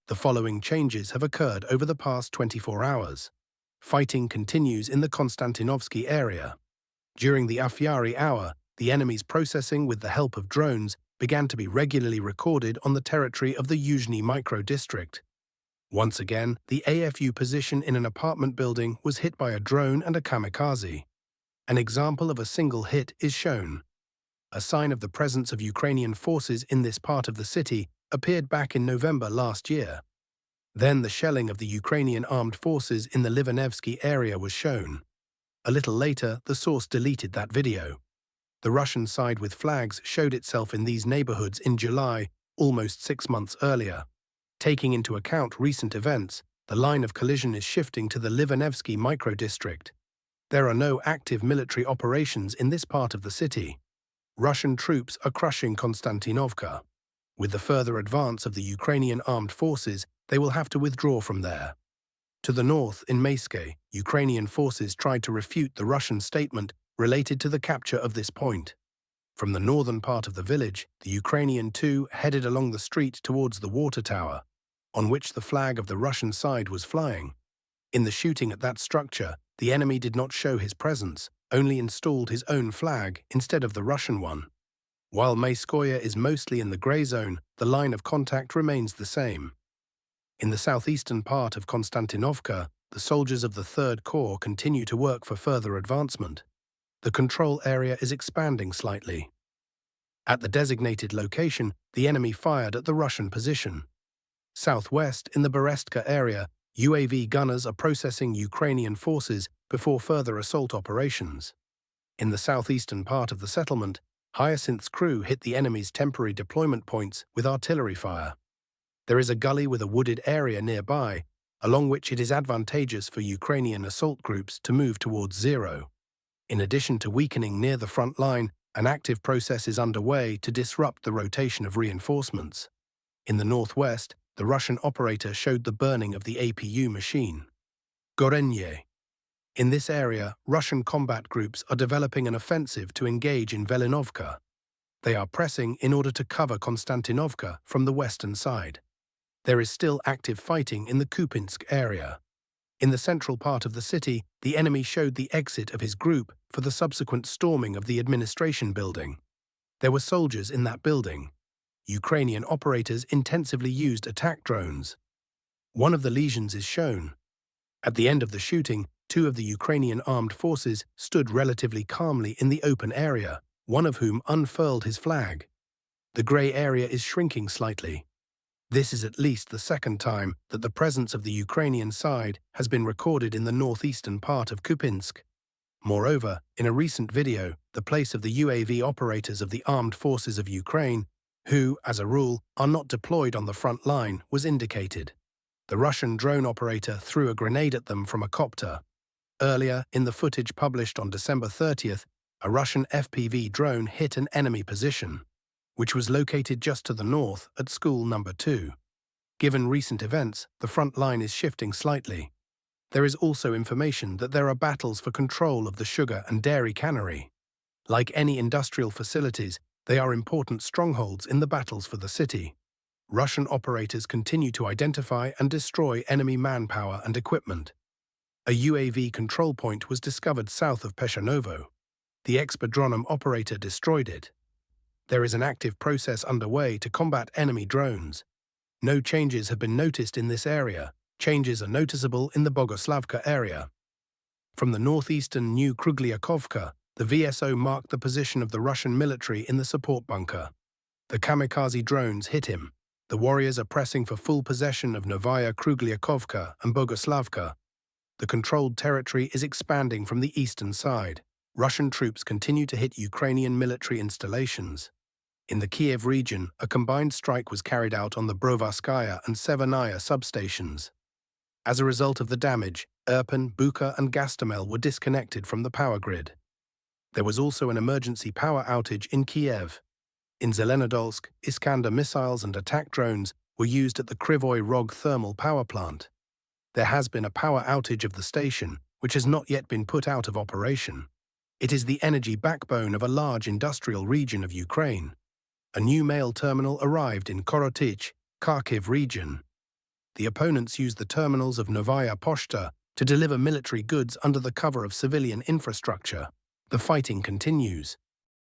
The following changes have occurred over the past 24 hours. Fighting continues in the Konstantinovsky area. During the Afyari hour, the enemy's processing with the help of drones began to be regularly recorded on the territory of the Yuzhny micro-district. Once again, the AFU position in an apartment building was hit by a drone and a kamikaze. An example of a single hit is shown. A sign of the presence of Ukrainian forces in this part of the city appeared back in November last year. Then the shelling of the Ukrainian armed forces in the Livanevsky area was shown. A little later, the source deleted that video. The Russian side with flags showed itself in these neighborhoods in July, almost 6 months earlier. Taking into account recent events, the line of collision is shifting to the Livanevsky micro-district. There are no active military operations in this part of the city. Russian troops are crushing Constantinovka. With the further advance of the Ukrainian armed forces, they will have to withdraw from there. To the north, in Meske, Ukrainian forces tried to refute the Russian statement related to the capture of this point. From the northern part of the village, the Ukrainian too headed along the street towards the water tower, on which the flag of the Russian side was flying. In the shooting at that structure, the enemy did not show his presence, only installed his own flag instead of the Russian one. While Meskoye is mostly in the grey zone, the line of contact remains the same. In the southeastern part of Konstantinovka, the soldiers of the 3rd Corps continue to work for further advancement. The control area is expanding slightly. At the designated location, the enemy fired at the Russian position. Southwest, in the Berestka area, UAV gunners are processing Ukrainian forces before further assault operations. In the southeastern part of the settlement, Hyacinth's crew hit the enemy's temporary deployment points with artillery fire. There is a gully with a wooded area nearby, along which it is advantageous for Ukrainian assault groups to move towards zero. In addition to weakening near the front line, an active process is underway to disrupt the rotation of reinforcements. In the northwest, the Russian operator showed the burning of the APU machine. Gorenye. In this area, Russian combat groups are developing an offensive to engage in Velinovka. They are pressing in order to cover Konstantinovka from the western side. There is still active fighting in the Kupyansk area. In the central part of the city, the enemy showed the exit of his group for the subsequent storming of the administration building. There were soldiers in that building. Ukrainian operators intensively used attack drones. One of the lesions is shown. At the end of the shooting, 2 of the Ukrainian armed forces stood relatively calmly in the open area, one of whom unfurled his flag. The grey area is shrinking slightly. This is at least the 2nd time that the presence of the Ukrainian side has been recorded in the northeastern part of Kupyansk. Moreover, in a recent video, the place of the UAV operators of the armed forces of Ukraine, who, as a rule, are not deployed on the front line, was indicated. The Russian drone operator threw a grenade at them from a copter. Earlier, in the footage published on December 30th, a Russian FPV drone hit an enemy position, which was located just to the north at School Number 2. Given recent events, the front line is shifting slightly. There is also information that there are battles for control of the sugar and dairy cannery. Like any industrial facilities, they are important strongholds in the battles for the city. Russian operators continue to identify and destroy enemy manpower and equipment. A UAV control point was discovered south of Peshanovo. The Expedronom operator destroyed it. There is an active process underway to combat enemy drones. No changes have been noticed in this area. Changes are noticeable in the Bogoslavka area. From the northeastern New Kruglakovka, the VSO marked the position of the Russian military in the support bunker. The kamikaze drones hit him. The warriors are pressing for full possession of Novaya Kruglakovka and Bogoslavka. The controlled territory is expanding from the eastern side. Russian troops continue to hit Ukrainian military installations. In the Kyiv region, a combined strike was carried out on the Brovskaya and Severnaya substations. As a result of the damage, Irpin, Bucha and Gastomel were disconnected from the power grid. There was also an emergency power outage in Kyiv. In Zelenodolsk, Iskander missiles and attack drones were used at the Krivoy Rog thermal power plant. There has been a power outage of the station, which has not yet been put out of operation. It is the energy backbone of a large industrial region of Ukraine. A new mail terminal arrived in Korotych, Kharkiv region. the opponents use the terminals of Novaya Pochta to deliver military goods under the cover of civilian infrastructure. The fighting continues.